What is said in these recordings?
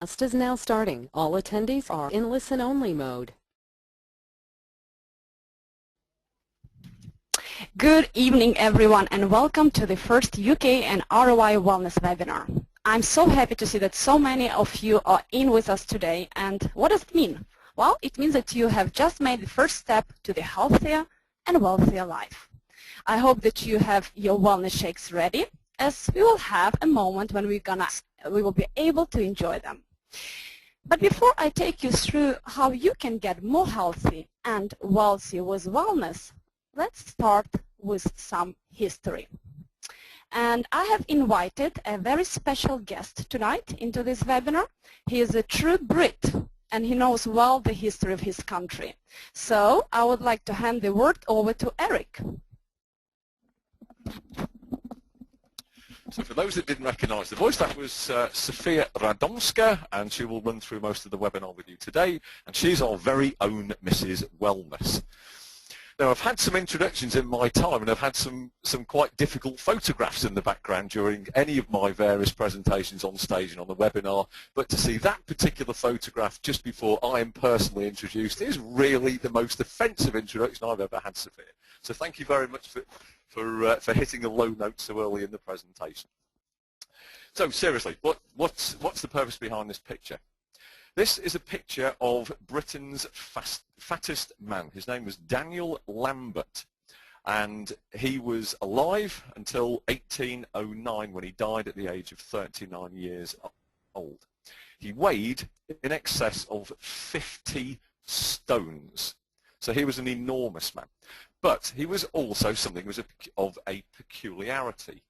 Class is now starting. All attendees are in listen-only mode. Good evening, everyone, and welcome to the first UK and ROI Wellness webinar. I'm so happy to see that so many of you are in with us today. And what does it mean? Well, it means that you have just made the first step to the healthier and wealthier life. I hope that you have your wellness shakes ready, as we will have a moment when we will be able to enjoy them. But before I take you through how you can get more healthy and wealthy with wellness, let's start with some history. And I have invited a very special guest tonight into this webinar. He is a true Brit, and he knows well the history of his country. So I would like to hand the word over to Eric. So for those that didn't recognise the voice, that was Sofia Radomska, and she will run through most of the webinar with you today, and she's our very own Mrs. Wellness. Now, I've had some introductions in my time, and I've had some quite difficult photographs in the background during any of my various presentations on stage and on the webinar, but to see that particular photograph just before I am personally introduced is really the most offensive introduction I've ever had, Sophia. So thank you very much for hitting a low note so early in the presentation. So seriously, what's the purpose behind this picture? This is a picture of Britain's fattest man. His name was Daniel Lambert, and he was alive until 1809 when he died at the age of 39 years old. He weighed in excess of 50 stones, so he was an enormous man. But he was also something of a peculiarity.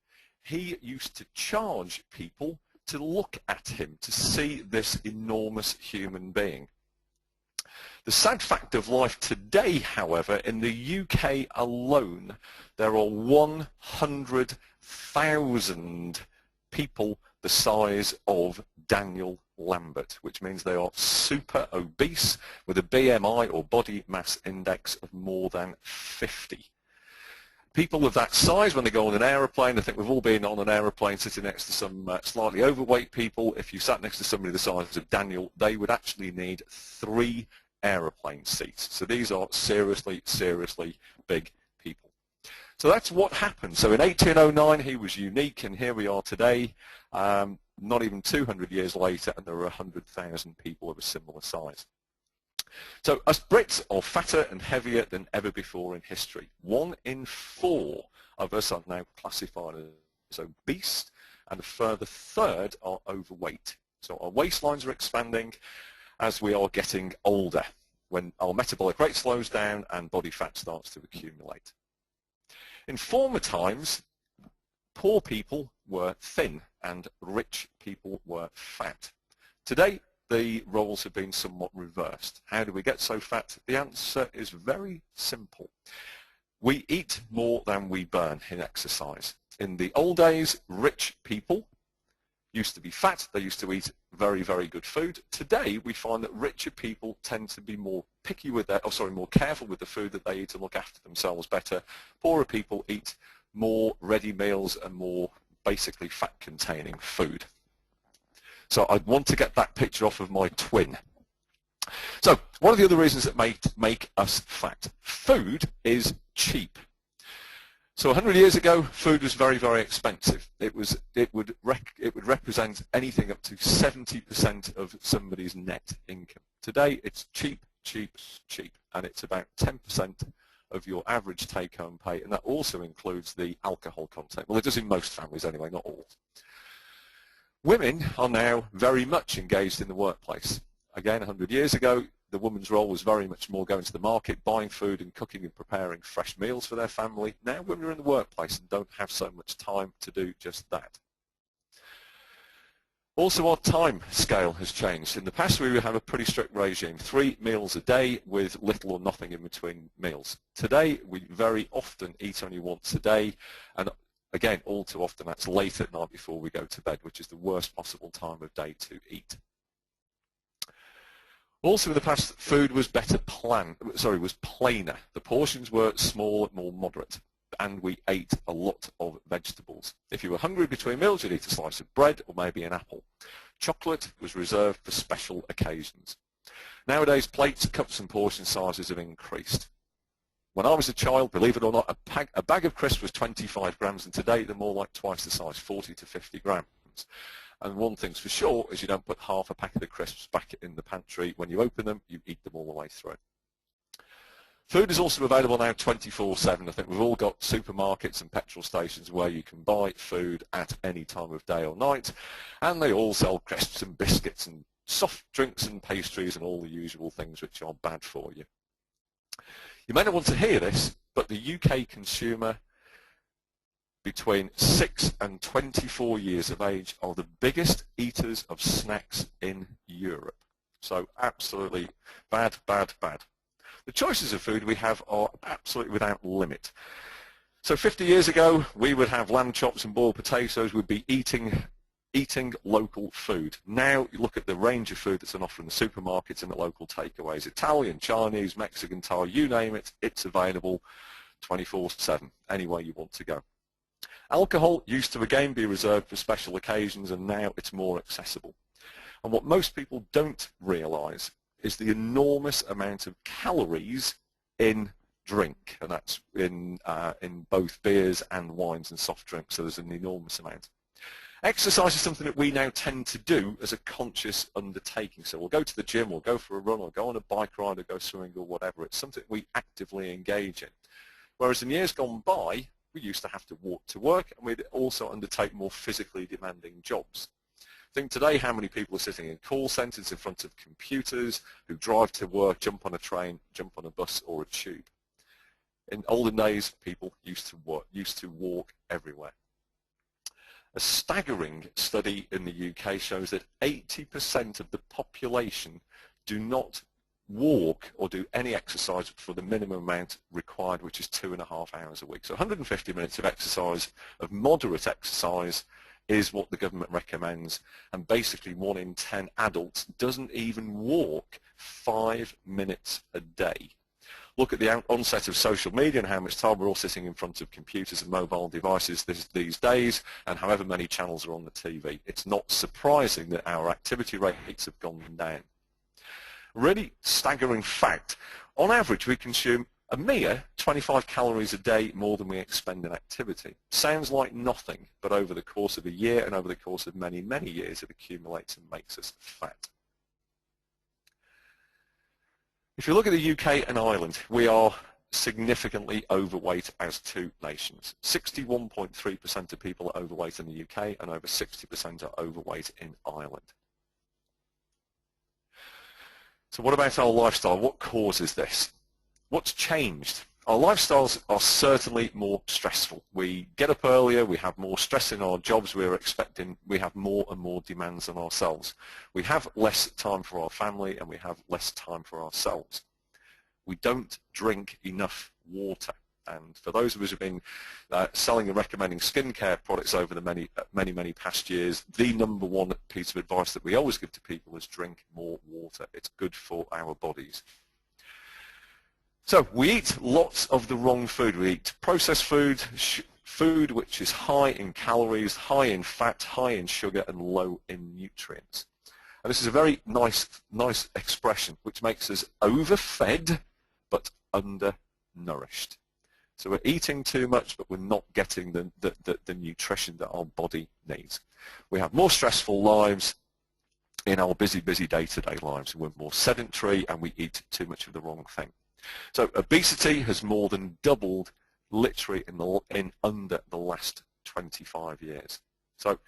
He used to charge people to look at him, to see this enormous human being. The sad fact of life today, however, in the UK alone, there are 100,000 people the size of Daniel Lambert, which means they are super obese with a BMI or body mass index of more than 50. People of that size, when they go on an aeroplane, I think we've all been on an aeroplane sitting next to some slightly overweight people. If you sat next to somebody the size of Daniel, they would actually need 3 aeroplane seats. So these are seriously, seriously big people. So that's what happened. So in 1809 he was unique, and here we are today, not even 200 years later, and there are 100,000 people of a similar size. So us Brits are fatter and heavier than ever before in history. 1 in 4 of us are now classified as obese, and a further third are overweight. So our waistlines are expanding as we are getting older, when our metabolic rate slows down and body fat starts to accumulate. In former times, poor people were thin and rich people were fat. Today, the roles have been somewhat reversed. How do we get so fat? The answer is very simple. We eat more than we burn in exercise. In the old days, rich people used to be fat. They used to eat very, very good food. Today, we find that richer people tend to be more picky with more careful with the food that they eat and look after themselves better. Poorer people eat more ready meals and more basically fat-containing food. So I want to get that picture off of my twin. So what are the other reasons that make us fat? Food is cheap. So 100 years ago, food was very, very expensive. It would represent anything up to 70% of somebody's net income. Today, it's cheap, cheap, cheap, and it's about 10% of your average take-home pay, and that also includes the alcohol content. Well, it does in most families anyway, not all. Women are now very much engaged in the workplace. Again, 100 years ago, the woman's role was very much more going to the market, buying food and cooking and preparing fresh meals for their family. Now women are in the workplace and don't have so much time to do just that. Also, our time scale has changed. In the past, we would have a pretty strict regime, 3 meals a day with little or nothing in between meals. Today, we very often eat only once a day, and again, all too often that's late at night before we go to bed, which is the worst possible time of day to eat. Also in the past, food was plainer. The portions were small, more moderate. and we ate a lot of vegetables. If you were hungry between meals, you'd eat a slice of bread or maybe an apple. Chocolate was reserved for special occasions. Nowadays, plates, cups and portion sizes have increased. When I was a child, believe it or not, a bag of crisps was 25 grams, and today they're more like twice the size, 40 to 50 grams. And one thing's for sure is you don't put half a pack of the crisps back in the pantry. When you open them, you eat them all the way through. Food is also available now 24/7. I think we've all got supermarkets and petrol stations where you can buy food at any time of day or night, and they all sell crisps and biscuits and soft drinks and pastries and all the usual things which are bad for you. You may not want to hear this, but the UK consumer between 6 and 24 years of age are the biggest eaters of snacks in Europe. So absolutely bad, bad, bad. The choices of food we have are absolutely without limit. So 50 years ago, we would have lamb chops and boiled potatoes. We'd be eating local food. Now you look at the range of food that's on offer in the supermarkets and the local takeaways. Italian, Chinese, Mexican, Thai, you name it, it's available 24/7, anywhere you want to go. Alcohol used to again be reserved for special occasions, and now it's more accessible. And what most people don't realise is the enormous amount of calories in drink, and that's in both beers and wines and soft drinks, so there's an enormous amount. Exercise is something that we now tend to do as a conscious undertaking. So we'll go to the gym, we'll go for a run, or go on a bike ride, or go swimming, or whatever. It's something we actively engage in. Whereas in years gone by, we used to have to walk to work, and we'd also undertake more physically demanding jobs. Think today how many people are sitting in call centres in front of computers, who drive to work, jump on a train, jump on a bus or a tube. In olden days, people used to walk everywhere. A staggering study in the UK shows that 80% of the population do not walk or do any exercise for the minimum amount required, which is 2.5 hours a week. So 150 minutes of exercise, of moderate exercise, is what the government recommends, and basically 1 in 10 adults doesn't even walk 5 minutes a day. Look at the onset of social media and how much time we're all sitting in front of computers and mobile devices these days, and however many channels are on the TV. It's not surprising that our activity rates have gone down. Really staggering fact, on average we consume a mere 25 calories a day more than we expend in activity. Sounds like nothing, but over the course of a year and over the course of many, many years, it accumulates and makes us fat. If you look at the UK and Ireland, we are significantly overweight as two nations. 61.3% of people are overweight in the UK, and over 60% are overweight in Ireland. So what about our lifestyle? What causes this? What's changed? Our lifestyles are certainly more stressful. We get up earlier, we have more stress in our jobs, we have more and more demands on ourselves. We have less time for our family, and we have less time for ourselves. We don't drink enough water. And for those of us who have been selling and recommending skincare products over the many past years, the number one piece of advice that we always give to people is drink more water. It's good for our bodies. So we eat lots of the wrong food. We eat processed food, food which is high in calories, high in fat, high in sugar, and low in nutrients. And this is a very nice expression, which makes us overfed but undernourished. So we're eating too much, but we're not getting the nutrition that our body needs. We have more stressful lives in our busy day-to-day lives. We're more sedentary, and we eat too much of the wrong thing. So obesity has more than doubled literally in under the last 25 years. So,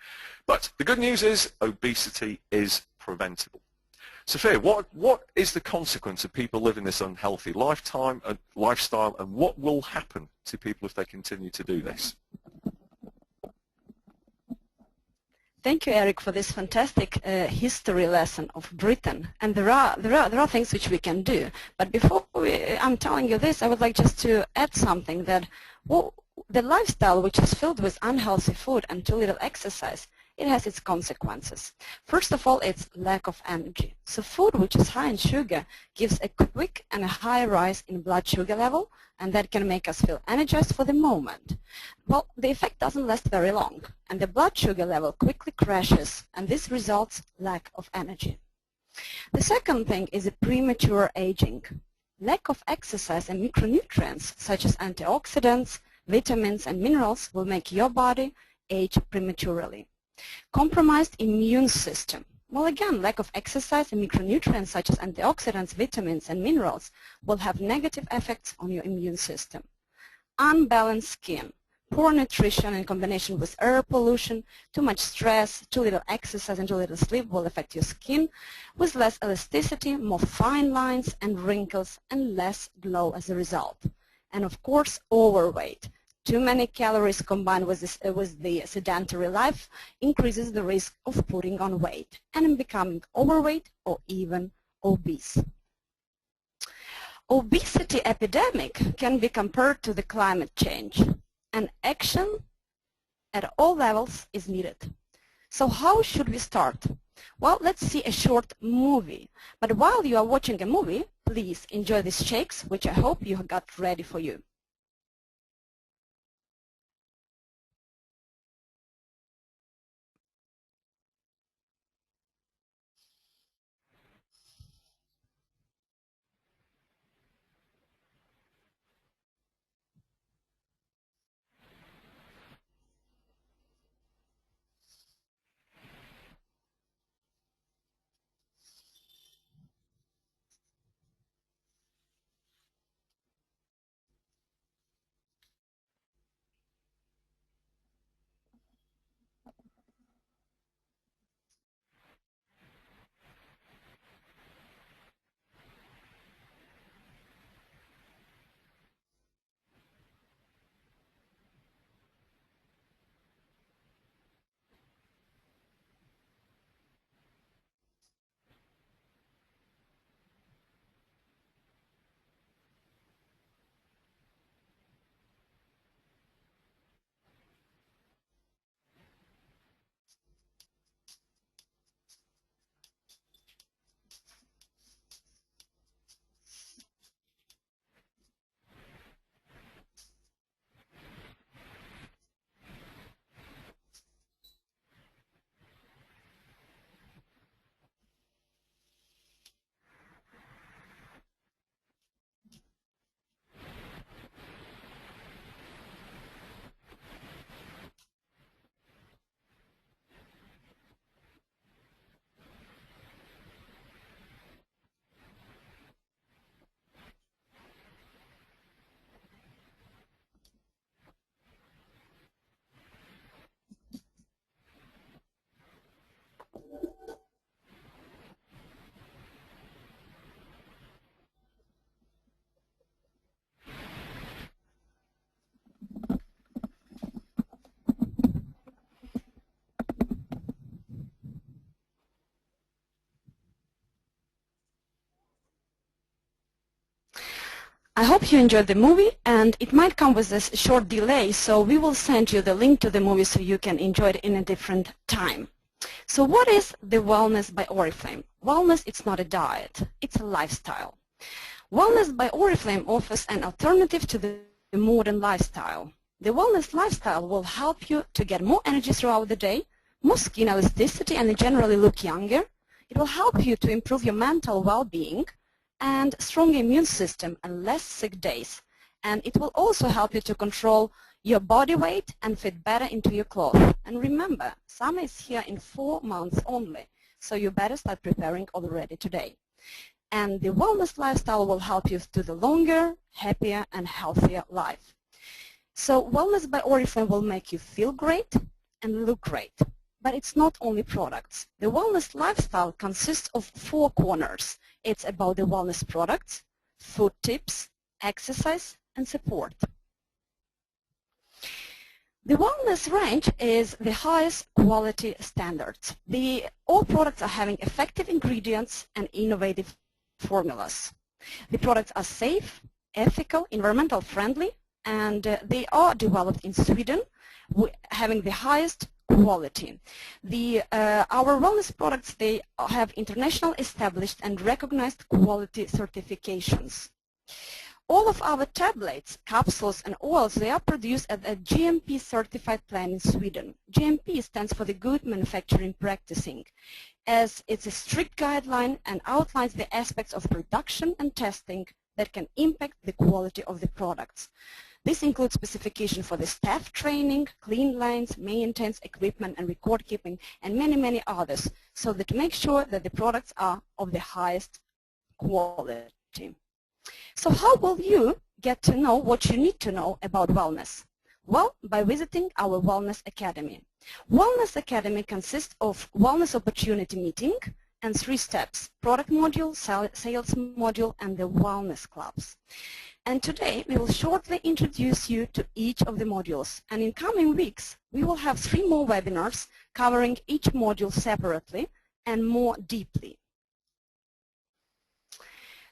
but the good news is obesity is preventable. Sophia, what is the consequence of people living this unhealthy lifestyle, and what will happen to people if they continue to do this? Thank you, Eric, for this fantastic history lesson of Britain. And there are things which we can do. But before I'm telling you this, I would like just to add something that the lifestyle which is filled with unhealthy food and too little exercise it has its consequences. First of all, it's lack of energy. So food which is high in sugar gives a quick and a high rise in blood sugar level, and that can make us feel energized for the moment. Well, the effect doesn't last very long, and the blood sugar level quickly crashes, and this results lack of energy. The second thing is a premature aging. Lack of exercise and micronutrients such as antioxidants, vitamins and minerals will make your body age prematurely. Compromised immune system. Well, again, lack of exercise and micronutrients such as antioxidants, vitamins and minerals will have negative effects on your immune system. Unbalanced skin. Poor nutrition in combination with air pollution, too much stress, too little exercise and too little sleep will affect your skin with less elasticity, more fine lines and wrinkles and less glow as a result. And of course, overweight. Too many calories combined with the sedentary life increases the risk of putting on weight and becoming overweight or even obese. Obesity epidemic can be compared to the climate change, and action at all levels is needed. So how should we start? Well, let's see a short movie. But while you are watching a movie, please enjoy these shakes, which I hope you have got ready for you. I hope you enjoyed the movie, and it might come with a short delay, so we will send you the link to the movie so you can enjoy it in a different time. So what is the Wellness by Oriflame? Wellness, it's not a diet, it's a lifestyle. Wellness by Oriflame offers an alternative to the modern lifestyle. The wellness lifestyle will help you to get more energy throughout the day, more skin elasticity, and generally look younger. It will help you to improve your mental well-being and stronger immune system and less sick days. And it will also help you to control your body weight and fit better into your clothes. And remember, summer is here in 4 months only, so you better start preparing already today. And the wellness lifestyle will help you to the longer, happier, and healthier life. So Wellness by Oriflame will make you feel great and look great. But it's not only products. The wellness lifestyle consists of 4 corners. It's about the wellness products, food tips, exercise, and support. The wellness range is the highest quality standards. All products are having effective ingredients and innovative formulas. The products are safe, ethical, environmental friendly, and they are developed in Sweden, having the highest quality. Our wellness products, they have international established and recognized quality certifications. All of our tablets, capsules and oils, they are produced at a GMP certified plant in Sweden. GMP stands for the Good Manufacturing Practicing, as it's a strict guideline and outlines the aspects of production and testing that can impact the quality of the products. This includes specification for the staff training, clean lines, maintenance, equipment and record keeping, and many, many others, so that to make sure that the products are of the highest quality. So how will you get to know what you need to know about wellness? Well, by visiting our Wellness Academy. Wellness Academy consists of Wellness Opportunity Meeting and 3 steps: product module, sales module, and the wellness clubs. And today we will shortly introduce you to each of the modules. And in coming weeks, we will have 3 more webinars covering each module separately and more deeply.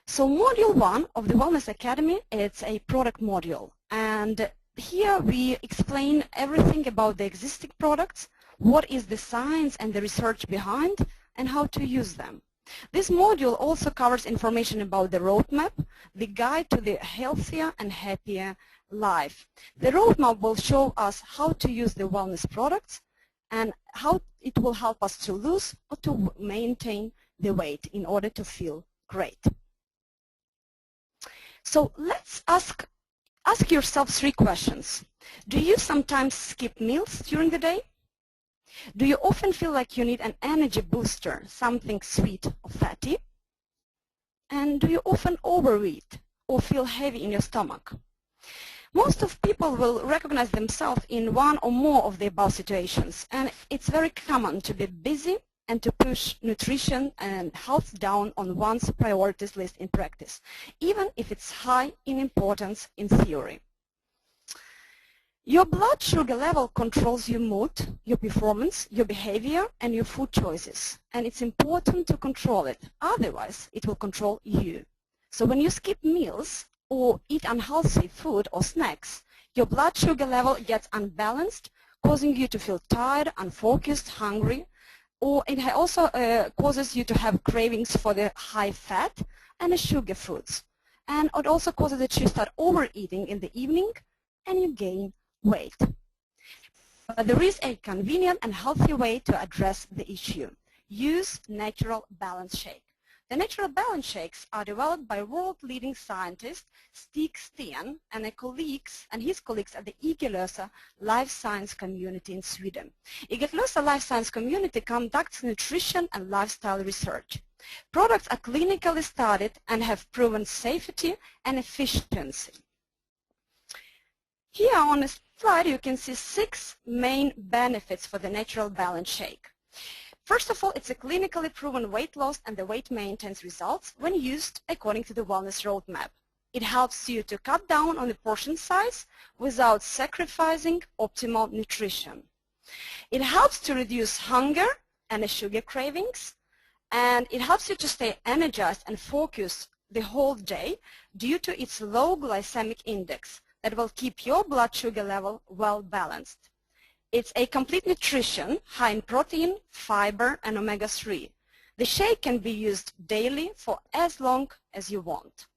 So module 1 of the Wellness Academy, it's a product module. And here we explain everything about the existing products, what is the science and the research behind, and how to use them. This module also covers information about the roadmap, the guide to the healthier and happier life. The roadmap will show us how to use the wellness products and how it will help us to lose or to maintain the weight in order to feel great. So let's ask yourself 3 questions. Do you sometimes skip meals during the day? Do you often feel like you need an energy booster, something sweet or fatty? And do you often overeat or feel heavy in your stomach? Most of people will recognize themselves in one or more of the above situations, and it's very common to be busy and to push nutrition and health down on one's priorities list in practice, even if it's high in importance in theory. Your blood sugar level controls your mood, your performance, your behavior, and your food choices. And it's important to control it, otherwise it will control you. So when you skip meals or eat unhealthy food or snacks, your blood sugar level gets unbalanced, causing you to feel tired, unfocused, hungry, or it also causes you to have cravings for the high fat and the sugar foods. And it also causes that you start overeating in the evening and you gain weight. But there is a convenient and healthy way to address the issue. Use natural balance shake. The natural balance shakes are developed by world-leading scientist Stig Sten and his colleagues at the Igelösa Life Science Community in Sweden. Igelösa Life Science Community conducts nutrition and lifestyle research. Products are clinically studied and have proven safety and efficiency. Here on the slide you can see 6 main benefits for the natural balance shake. First of all, it's a clinically proven weight loss and the weight maintenance results when used according to the wellness roadmap. It helps you to cut down on the portion size without sacrificing optimal nutrition. It helps to reduce hunger and the sugar cravings, and it helps you to stay energized and focused the whole day due to its low glycemic index that will keep your blood sugar level well balanced. It's a complete nutrition, high in protein, fiber, and omega-3. The shake can be used daily for as long as you want.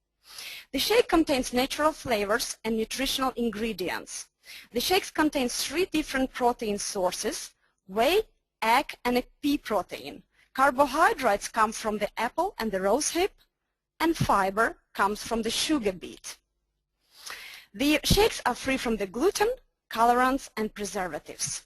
The shake contains natural flavors and nutritional ingredients. The shakes contain 3 different protein sources: whey, egg, and a pea protein. Carbohydrates come from the apple and the rosehip, and fiber comes from the sugar beet. The shakes are free from the gluten, colorants, and preservatives.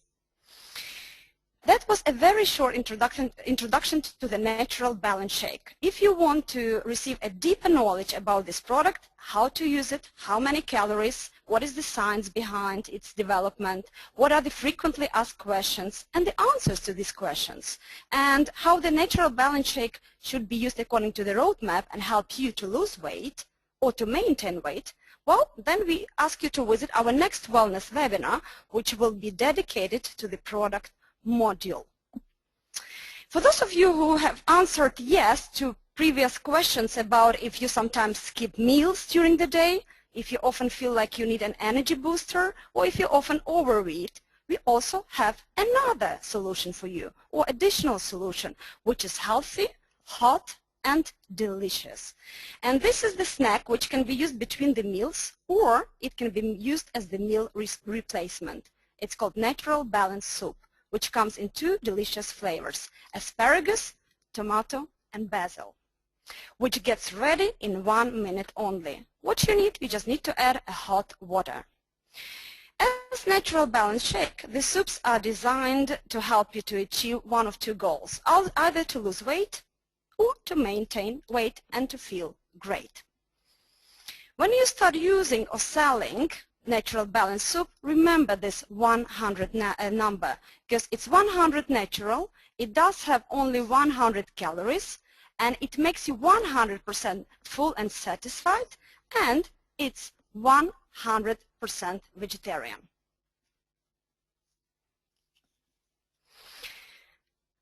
That was a very short introduction to the natural balance shake. If you want to receive a deeper knowledge about this product, how to use it, how many calories, what is the science behind its development, what are the frequently asked questions and the answers to these questions, and how the natural balance shake should be used according to the roadmap and help you to lose weight or to maintain weight, well, then we ask you to visit our next wellness webinar, which will be dedicated to the product module. For those of you who have answered yes to previous questions about if you sometimes skip meals during the day, if you often feel like you need an energy booster, or if you often overeat, we also have another solution for you, or additional solution, which is healthy, hot, and delicious. And this is the snack which can be used between the meals, or it can be used as the meal replacement. It's called Natural Balance Soup, which comes in two delicious flavors, asparagus, tomato, and basil, which gets ready in 1 minute only. What you need, you just need to add a hot water. As natural balance shake, the soups are designed to help you to achieve one of two goals, either to lose weight or to maintain weight and to feel great. When you start using or selling natural balance soup, remember this 100 number, because it's 100 natural, it does have only 100 calories, and it makes you 100% full and satisfied, and it's 100% vegetarian.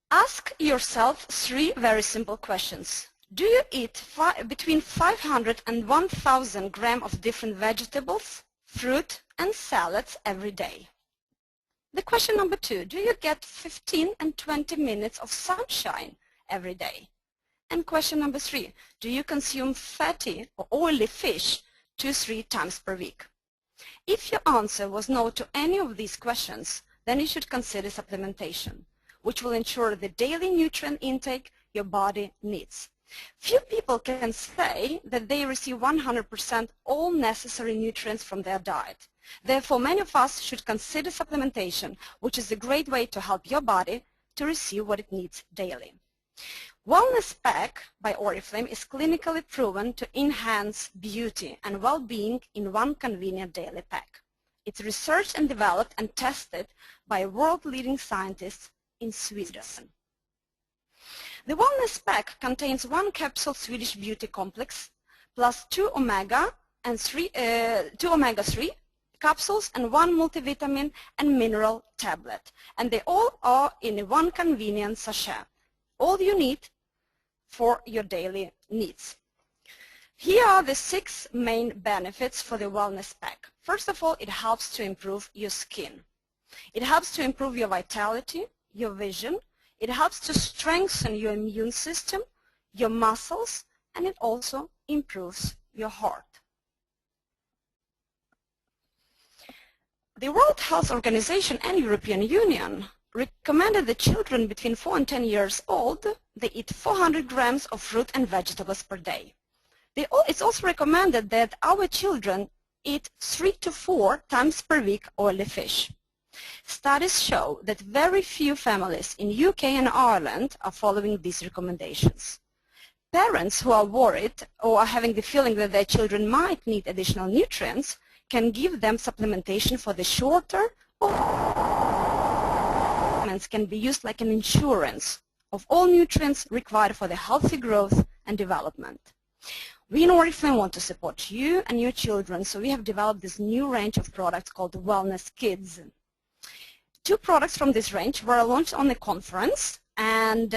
Ask yourself 3 very simple questions. Do you eat between 500 and 1,000 grams of different vegetables, fruit, and salads every day? The question number 2, do you get 15 and 20 minutes of sunshine every day? And question number 3, do you consume fatty or oily fish 2-3 times per week? If your answer was no to any of these questions, then you should consider supplementation, which will ensure the daily nutrient intake your body needs. Few people can say that they receive 100% all necessary nutrients from their diet. Therefore, many of us should consider supplementation, which is a great way to help your body to receive what it needs daily. Wellness Pack by Oriflame is clinically proven to enhance beauty and well-being in one convenient daily pack. It's researched and developed and tested by world-leading scientists in Sweden. The Wellness Pack contains 1 capsule Swedish Beauty Complex plus 2 omega-3 capsules and 1 multivitamin and mineral tablet. And they all are in 1 convenient sachet. All you need for your daily needs. Here are the 6 main benefits for the Wellness Pack. First of all, it helps to improve your skin. It helps to improve your vitality, your vision. It helps to strengthen your immune system, your muscles, and it also improves your heart. The World Health Organization and European Union recommended that children between 4 and 10 years old, they eat 400 grams of fruit and vegetables per day. It's also recommended that our children eat 3 to 4 times per week oily fish. Studies show that very few families in UK and Ireland are following these recommendations. Parents who are worried or are having the feeling that their children might need additional nutrients can give them supplementation for the shorter, or can be used like an insurance of all nutrients required for the healthy growth and development. We in Oriflame want to support you and your children, so we have developed this new range of products called Wellness Kids. 2 products from this range were launched on the conference, and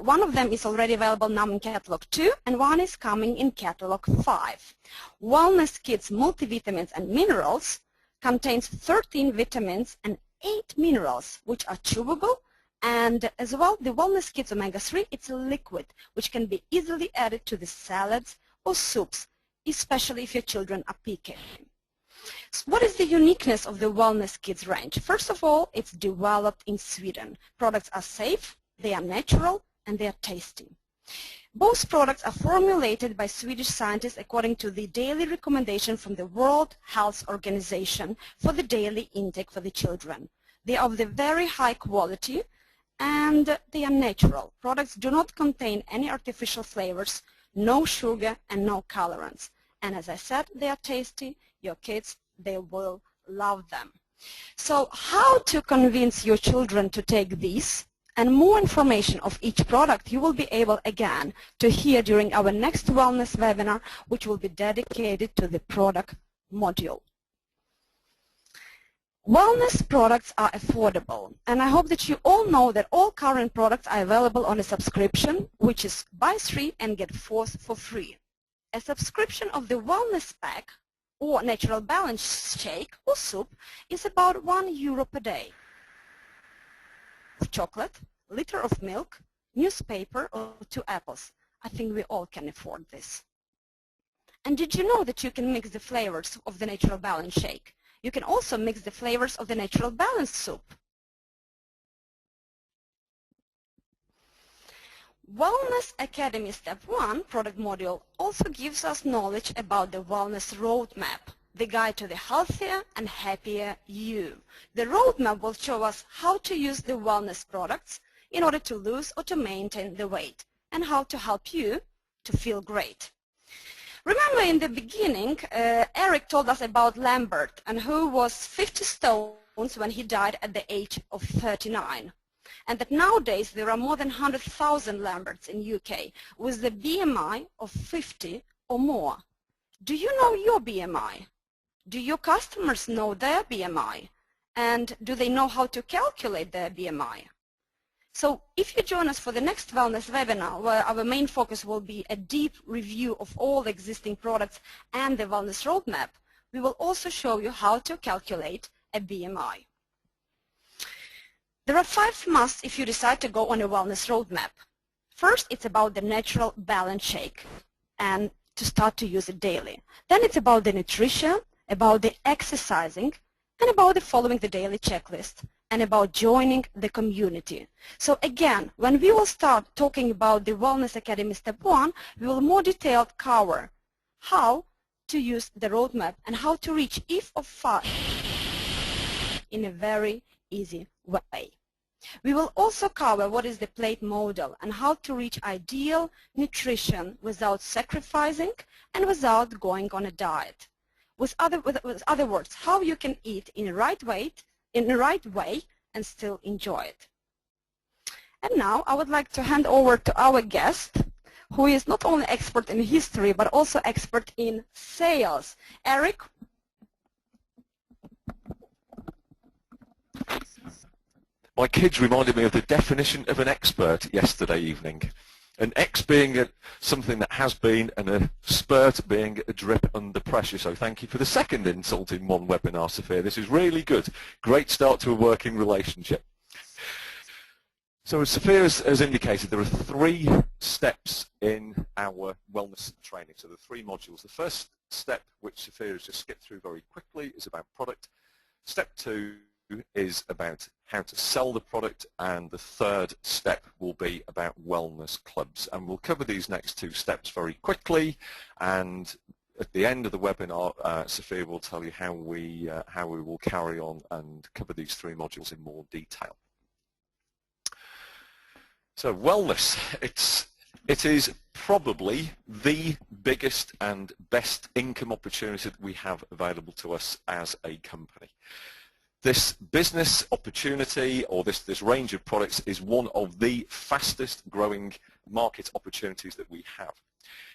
one of them is already available now in Catalog 2, and one is coming in Catalog 5. Wellness Kids Multivitamins and Minerals contains 13 vitamins and 8 minerals, which are chewable, and as well the Wellness Kids Omega-3, it's a liquid which can be easily added to the salads or soups, especially if your children are picky. So what is the uniqueness of the Wellness Kids range? First of all, it's developed in Sweden. Products are safe, they are natural, and they are tasty. Both products are formulated by Swedish scientists according to the daily recommendation from the World Health Organization for the daily intake for the children. They are of the very high quality and they are natural. Products do not contain any artificial flavors, no sugar and no colorants. And as I said, they are tasty. Your kids, they will love them. So how to convince your children to take these? And more information of each product you will be able again to hear during our next wellness webinar, which will be dedicated to the product module. Wellness products are affordable, and I hope that you all know that all current products are available on a subscription, which is buy 3 and get 4th for free. A subscription of the Wellness Pack or Natural Balance Shake or Soup is about €1 per day. of chocolate, liter of milk, newspaper, or 2 apples. I think we all can afford this. And did you know that you can mix the flavors of the Natural Balance shake? You can also mix the flavors of the Natural Balance soup. Wellness Academy Step 1 product module also gives us knowledge about the Wellness Roadmap, the guide to the healthier and happier you. The roadmap will show us how to use the wellness products in order to lose or to maintain the weight, and how to help you to feel great. Remember in the beginning, Eric told us about Lambert, and who was 50 stones when he died at the age of 39. And that nowadays there are more than 100,000 Lamberts in UK with the BMI of 50 or more. Do you know your BMI? Do your customers know their BMI? And do they know how to calculate their BMI? So if you join us for the next wellness webinar, where our main focus will be a deep review of all the existing products and the wellness roadmap, we will also show you how to calculate a BMI. There are 5 musts if you decide to go on a wellness roadmap. First, it's about the Natural Balance shake and to start to use it daily. Then it's about the nutrition, about the exercising, and about the following the daily checklist, and about joining the community. So again, when we will start talking about the Wellness Academy Step 1, we will more detailed cover how to use the roadmap and how to reach each of 5 in a very easy way. We will also cover what is the plate model and how to reach ideal nutrition without sacrificing and without going on a diet. With other words, how you can eat in the right way and still enjoy it. And now I would like to hand over to our guest, who is not only expert in history but also expert in sales. Eric? My kids reminded me of the definition of an expert yesterday evening. An X being something that has been, and a spurt being a drip under pressure. So thank you for the second insult in one webinar, Sophia. This is really good. Great start to a working relationship. So as Sophia has indicated, there are 3 steps in our wellness training. So the 3 modules. The first step, which Sophia has just skipped through very quickly, is about product. Step 2 is about how to sell the product, and the third step will be about wellness clubs. And we'll cover these next 2 steps very quickly, and at the end of the webinar, Sophia will tell you how we will carry on and cover these 3 modules in more detail. So wellness, it is probably the biggest and best income opportunity that we have available to us as a company. This business opportunity, or this range of products, is one of the fastest growing market opportunities that we have.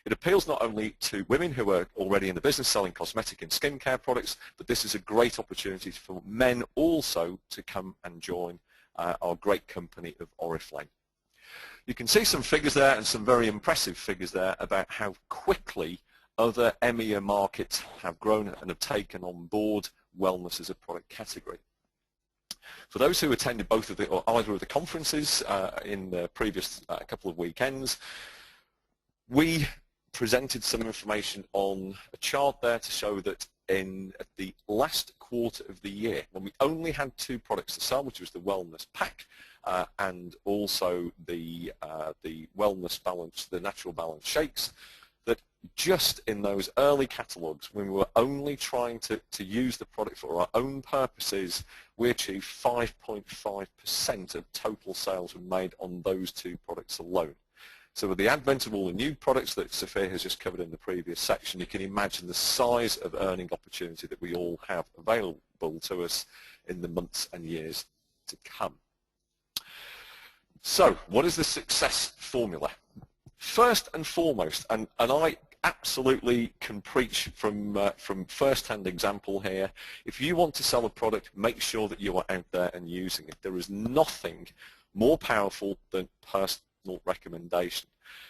It appeals not only to women who are already in the business selling cosmetic and skincare products, but this is a great opportunity for men also to come and join our great company of Oriflame. You can see some figures there, and some very impressive figures there, about how quickly other EMEA markets have grown and have taken on board wellness as a product category. For those who attended both of the, or either of the conferences in the previous couple of weekends, we presented some information on a chart there to show that at the last quarter of the year, when we only had 2 products to sell, which was the Wellness Pack and also the Wellness Balance, the Natural Balance Shakes, that just in those early catalogues, when we were only trying to use the product for our own purposes, we achieved 5.5% of total sales were made on those 2 products alone. So with the advent of all the new products that Sophia has just covered in the previous section, you can imagine the size of earning opportunity that we all have available to us in the months and years to come. So what is the success formula? First and foremost, and I absolutely can preach from first-hand example here, if you want to sell a product, make sure that you are out there and using it. There is nothing more powerful than personal recommendation.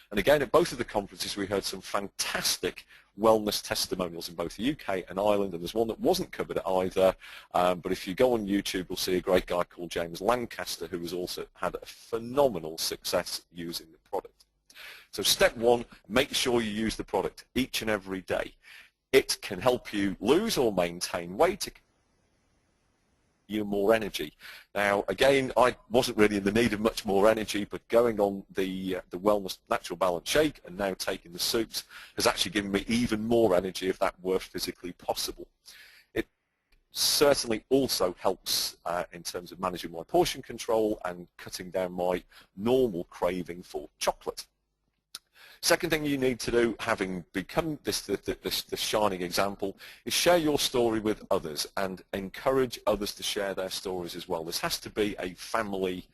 And again, at both of the conferences, we heard some fantastic wellness testimonials in both the UK and Ireland, and there's one that wasn't covered either, but if you go on YouTube, you'll see a great guy called James Lancaster who has also had a phenomenal success using the product. So step one, make sure you use the product each and every day. It can help you lose or maintain weight. It can give you more energy. Now, again, I wasn't really in the need of much more energy, but going on the Wellness Natural Balance Shake and now taking the soups has actually given me even more energy if that were physically possible. It certainly also helps in terms of managing my portion control and cutting down my normal craving for chocolate. Second thing you need to do, having become this shining example, is share your story with others and encourage others to share their stories as well. This has to be a family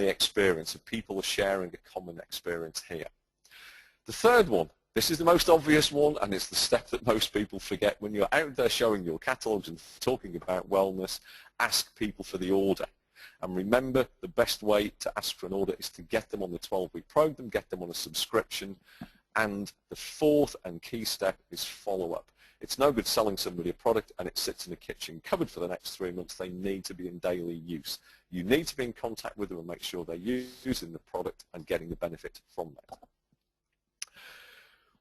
experience, of people are sharing a common experience here. The third one, this is the most obvious one, and it's the step that most people forget. When you're out there showing your catalogues and talking about wellness, ask people for the order. And remember, the best way to ask for an order is to get them on the 12-week program, get them on a subscription, and the fourth and key step is follow-up. It's no good selling somebody a product and it sits in the kitchen cupboard for the next 3 months. They need to be in daily use. You need to be in contact with them and make sure they're using the product and getting the benefit from that.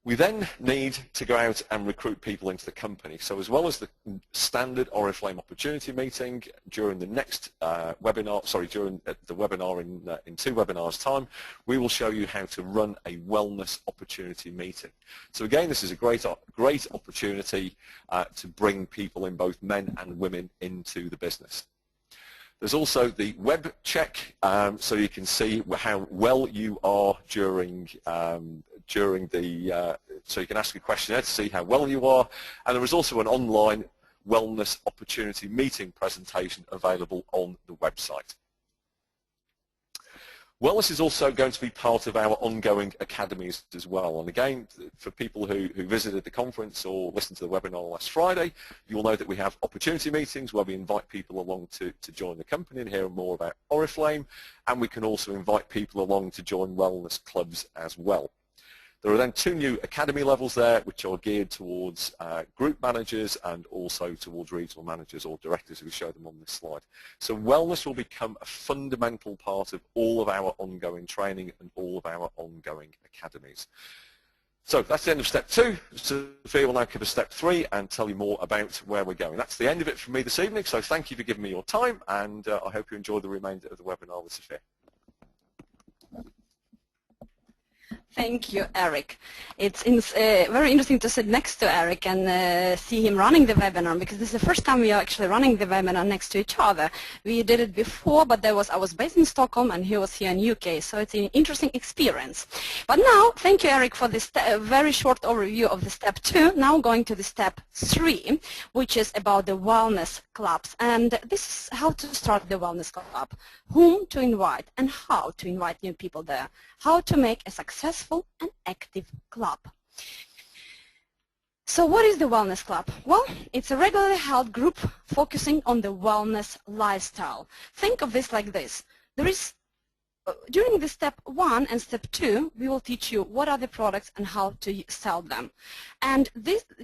We then need to go out and recruit people into the company. So as well as the standard Oriflame opportunity meeting, during the next webinar, during the webinar in 2 webinars time, we will show you how to run a wellness opportunity meeting. So again, this is a great opportunity to bring people in, both men and women, into the business. There's also the web check, so you can see how well you are so you can ask a questionnaire to see how well you are, and there is also an online wellness opportunity meeting presentation available on the website. Wellness is also going to be part of our ongoing academies as well. And again, for people who visited the conference or listened to the webinar last Friday, you will know that we have opportunity meetings where we invite people along to join the company and hear more about Oriflame, and we can also invite people along to join wellness clubs as well. There are then 2 new academy levels there, which are geared towards group managers and also towards regional managers or directors, who show them on this slide. So wellness will become a fundamental part of all of our ongoing training and all of our ongoing academies. So that's the end of step 2. Sophia will now cover step 3 and tell you more about where we're going. That's the end of it from me this evening, so thank you for giving me your time, and I hope you enjoy the remainder of the webinar with Sophia. Thank you, Eric. It's very interesting to sit next to Eric and see him running the webinar, because this is the first time we are actually running the webinar next to each other. We did it before, but I was based in Stockholm and he was here in UK, so it's an interesting experience. But now, thank you, Eric, for this very short overview of the step 2. Now going to the step 3, which is about the wellness clubs. And this is how to start the wellness club, whom to invite and how to invite new people there, how to make a successful and active club. So what is the wellness club? Well, it's a regularly held group focusing on the wellness lifestyle. Think of this like this. During the step 1 and step 2, we will teach you what are the products and how to sell them. And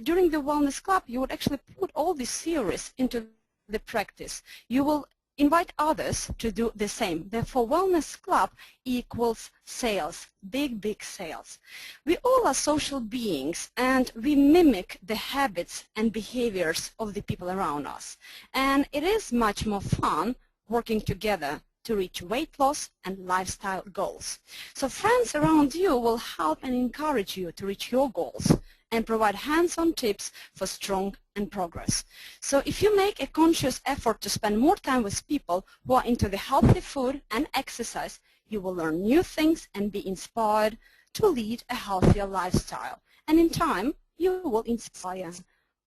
during the wellness club, you would actually put all these theories into the practice. You will invite others to do the same. Therefore, wellness club equals sales, big sales. We all are social beings, and we mimic the habits and behaviors of the people around us. And it is much more fun working together to reach weight loss and lifestyle goals. So friends around you will help and encourage you to reach your goals and provide hands-on tips for strong and progress. So if you make a conscious effort to spend more time with people who are into the healthy food and exercise, you will learn new things and be inspired to lead a healthier lifestyle. And in time, you will inspire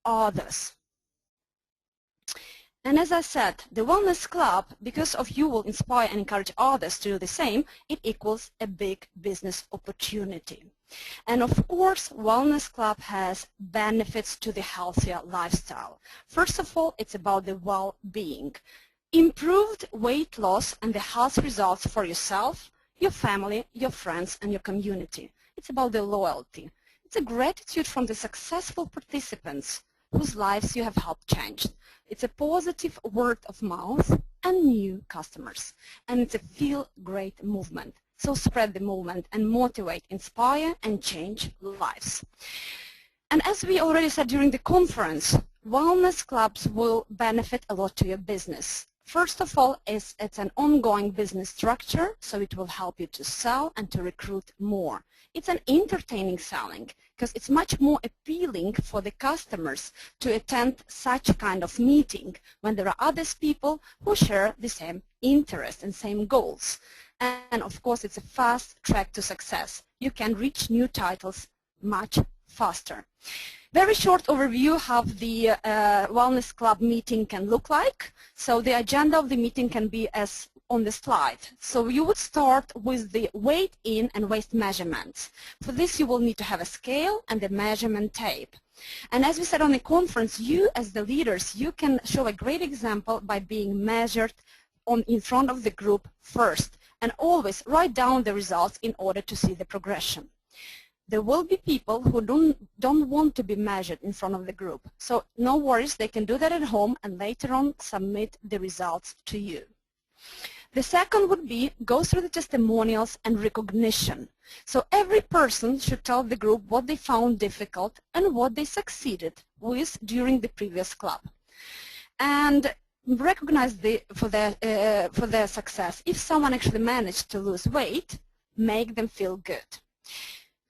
others. And as I said, the Wellness Club, because of you, will inspire and encourage others to do the same. It equals a big business opportunity. And of course, Wellness Club has benefits to the healthier lifestyle. First of all, it's about the well-being. Improved weight loss and the health results for yourself, your family, your friends, and your community. It's about the loyalty. It's a gratitude from the successful participants whose lives you have helped change. It's a positive word of mouth and new customers. And it's a feel great movement. So spread the movement and motivate, inspire, and change lives. And as we already said during the conference, wellness clubs will benefit a lot to your business. First of all, it's an ongoing business structure, so it will help you to sell and to recruit more. It's an entertaining selling because it's much more appealing for the customers to attend such a kind of meeting when there are other people who share the same interests and same goals. And of course, it's a fast track to success. You can reach new titles much faster. Very short overview how the Wellness Club meeting can look like. So the agenda of the meeting can be as on the slide. So you would start with the weight in and waist measurements. For this you will need to have a scale and a measurement tape. And as we said on the conference, you as the leaders, you can show a great example by being measured in front of the group first. And always write down the results in order to see the progression. There will be people who don't want to be measured in front of the group. So no worries, they can do that at home and later on submit the results to you. The second would be go through the testimonials and recognition. So every person should tell the group what they found difficult and what they succeeded with during the previous club. And recognize for their success. If someone actually managed to lose weight, make them feel good.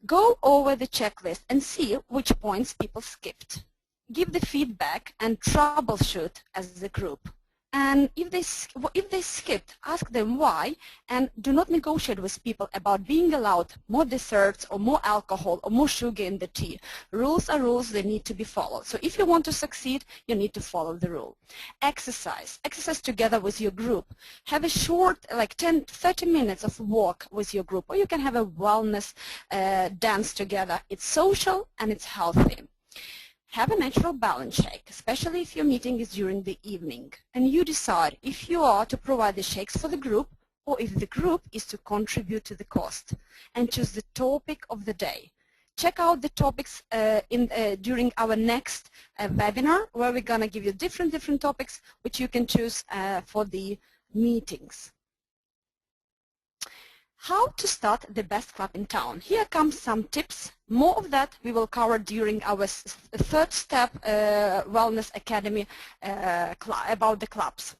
Go over the checklist and see which points people skipped. Give the feedback and troubleshoot as a group. And if they skipped, ask them why, and do not negotiate with people about being allowed more desserts or more alcohol or more sugar in the tea. Rules are rules, they need to be followed. So if you want to succeed, you need to follow the rule. Exercise together with your group. Have a short, like 10-30 minutes of walk with your group, or you can have a wellness dance together. It's social and it's healthy. Have a natural balance shake, especially if your meeting is during the evening, and you decide if you are to provide the shakes for the group or if the group is to contribute to the cost, and choose the topic of the day. Check out the topics during our next webinar, where we're going to give you different topics which you can choose for the meetings. How to start the best club in town. Here comes some tips. More of that we will cover during our third step Wellness Academy about the clubs.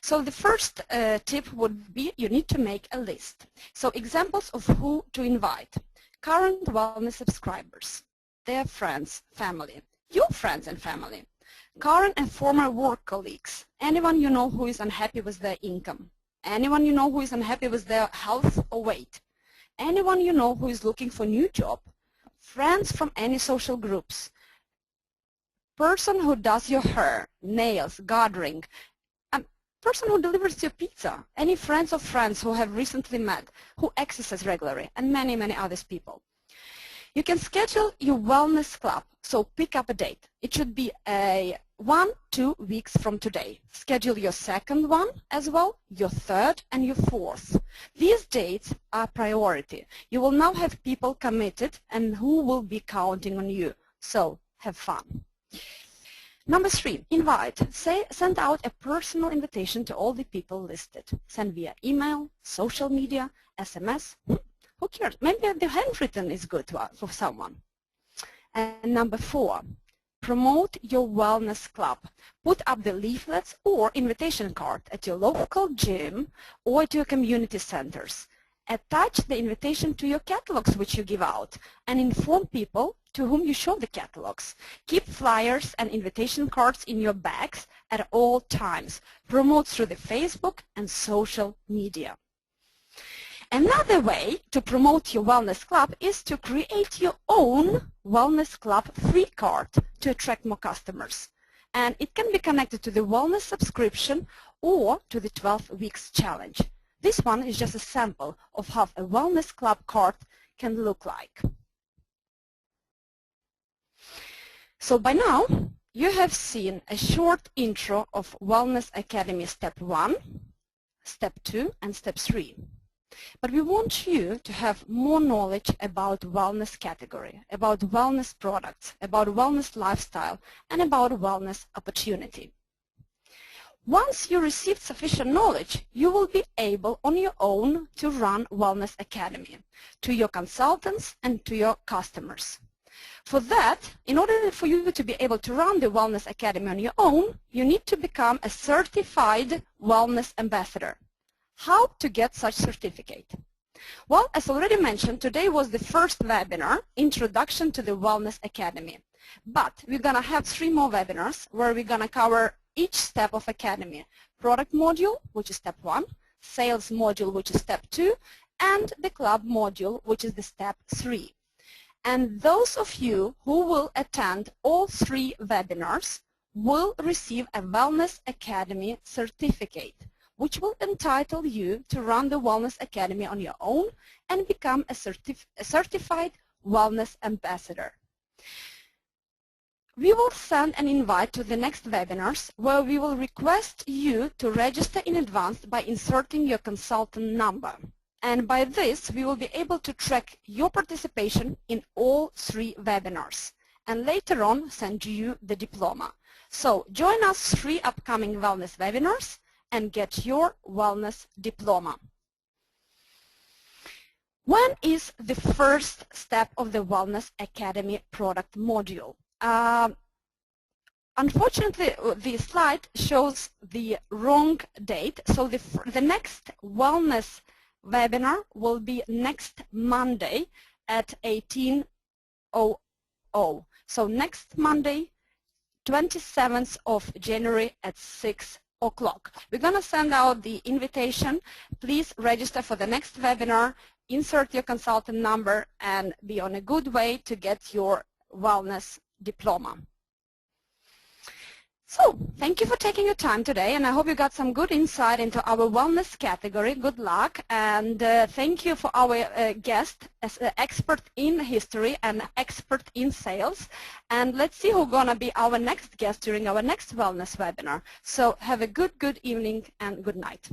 So the first tip would be you need to make a list. So examples of who to invite. Current wellness subscribers, their friends, family, your friends and family, current and former work colleagues, anyone you know who is unhappy with their income, anyone you know who is unhappy with their health or weight, anyone you know who is looking for a new job, friends from any social groups, person who does your hair, nails, gardening, person who delivers your pizza, any friends of friends who have recently met, who exercise regularly, and many other people. You can schedule your wellness club, so pick up a date. It should be 1-2 weeks from today. Schedule your second one as well, your third and your fourth. These dates are priority. You will now have people committed and who will be counting on you. So have fun. Number 3, invite. Send out a personal invitation to all the people listed. Send via email, social media, SMS. Who cares? Maybe the handwritten is good for someone. And number 4, promote your wellness club. Put up the leaflets or invitation card at your local gym or at your community centers. Attach the invitation to your catalogs which you give out and inform people to whom you show the catalogs. Keep flyers and invitation cards in your bags at all times. Promote through the Facebook and social media. Another way to promote your wellness club is to create your own wellness club free card to attract more customers. And it can be connected to the wellness subscription or to the 12 weeks challenge. This one is just a sample of how a wellness club card can look like. So by now, you have seen a short intro of Wellness Academy Step 1, Step 2, and Step 3. But we want you to have more knowledge about wellness category, about wellness products, about wellness lifestyle, and about wellness opportunity. Once you receive sufficient knowledge, you will be able on your own to run Wellness Academy to your consultants and to your customers. For that, in order for you to be able to run the Wellness Academy on your own, you need to become a certified wellness ambassador. How to get such certificate? Well, as already mentioned, today was the first webinar, Introduction to the Wellness Academy. But we're going to have 3 more webinars where we're going to cover each step of Academy. Product module, which is step 1, sales module, which is step 2, and the club module, which is the step 3. And those of you who will attend all 3 webinars will receive a Wellness Academy certificate, which will entitle you to run the Wellness Academy on your own and become a certified wellness ambassador. We will send an invite to the next webinars where we will request you to register in advance by inserting your consultant number. And by this, we will be able to track your participation in all 3 webinars and later on send you the diploma. So join us 3 upcoming wellness webinars and get your wellness diploma. When is the first step of the Wellness Academy product module? Unfortunately, the slide shows the wrong date, so the next wellness webinar will be next Monday at 18:00. So next Monday, 27th of January at 6 o'clock. We're going to send out the invitation. Please register for the next webinar, insert your consultant number, and be on a good way to get your wellness diploma. So, thank you for taking your time today, and I hope you got some good insight into our wellness category. Good luck, and thank you for our guest, as an expert in history and expert in sales. And let's see who's going to be our next guest during our next wellness webinar. So, have a good evening and good night.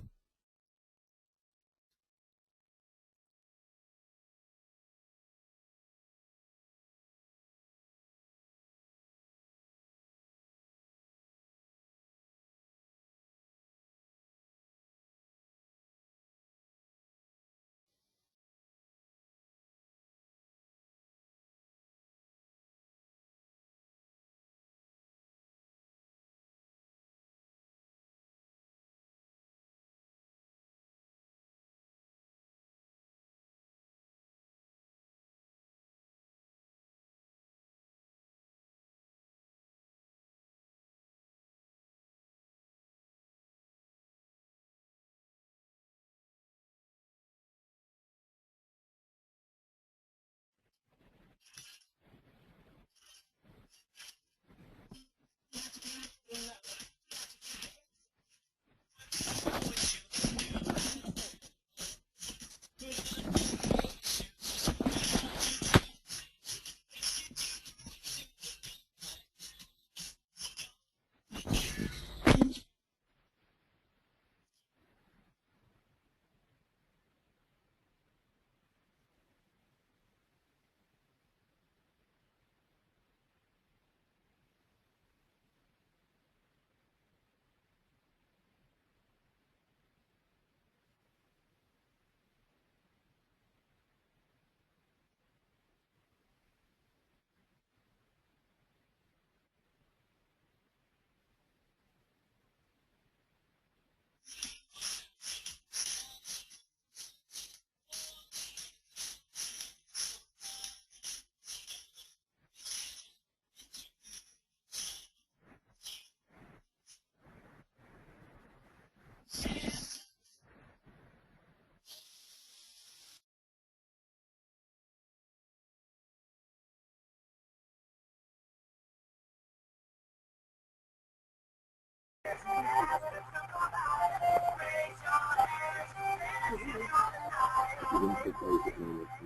You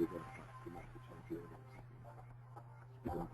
don't